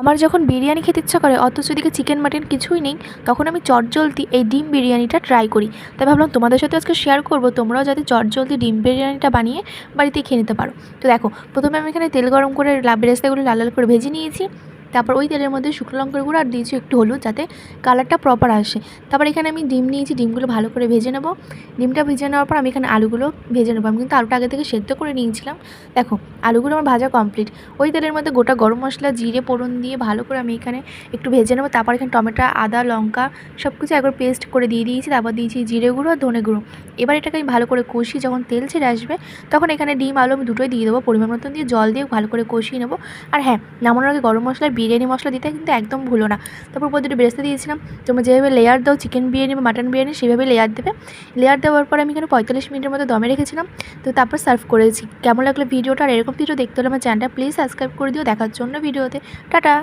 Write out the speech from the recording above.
আমার যখন বিরিয়ানি খেতে ইচ্ছা করে অথচ এদিকে চিকেন মাটন কিছুই নেই, তখন আমি চটজলদি এই ডিম বিরিয়ানিটা ট্রাই করি। তাই ভাবলাম তোমাদের সাথে আজকে শেয়ার করব, তোমরাও যাতে চটজলদি ডিম বিরিয়ানিটা বানিয়ে বাড়িতে খেয়ে নিতে পারো। তো দেখো, প্রথমে আমি এখানে তেল গরম করে বেরেস্তাগুলো লাল লাল করে ভেজে নিয়েছি। তারপর ওই তেলের মধ্যে শুকনো লঙ্কার গুঁড়ো আর দিয়েছি একটু হলুদ, যাতে কালারটা প্রপার আসে। তারপর এখানে আমি ডিম নিয়েছি, ডিমগুলো ভালো করে ভেজে নেব। ডিমটা ভেজে নেওয়ার পর আমি এখানে আলুগুলো ভেজে নেবো। আমি কিন্তু আলুটা আগে থেকে সেদ্ধ করে নিয়েছিলাম। দেখো, আলুগুলো আমার ভাজা কমপ্লিট। ওই তেলের মধ্যে গোটা গরম মশলা, জিরে ফোড়ন দিয়ে ভালো করে আমি এখানে একটু ভেজে নেবো। তারপর এখানে টমেটো, আদা, লঙ্কা সব কিছু একবার পেস্ট করে দিয়ে দিয়েছি। তারপর দিয়েছি জিরে গুঁড়ো আর ধনে গুঁড়ো। এবার এটাকে আমি ভালো করে কষিয়ে যখন তেল ছেড়ে আসবে, তখন এখানে ডিম আলু আমি দুটোই দিয়ে দেবো। পরিমাণ মতন দিয়ে জল দিয়ে ভালো করে কষিয়ে নেবো। আর হ্যাঁ, নামানোর আগে গরম মশলা, বিরিয়ানি মশলা দিতে কিন্তু একদম ভুলো না। তারপর উপর দুটো বেরেস্তা দিয়েছিলাম। তোমরা যেভাবে লেয়ার দাও চিকেন বিরিয়ানি বা মাটন বিরিয়ানি, সেভাবে লেয়ার দেবে। লেয়ার দেওয়ার পর আমি এখানে 45 মিনিটের মতো দমে রেখেছিলাম। তো তারপর সার্ভ করেছি। কেমন লাগলো ভিডিওটা? আর এরকম ভিডিও দেখতে হলে আমার চ্যানেলটা প্লিজ সাবস্ক্রাইব করে দিও। দেখার জন্য ভিডিওতে টাটা।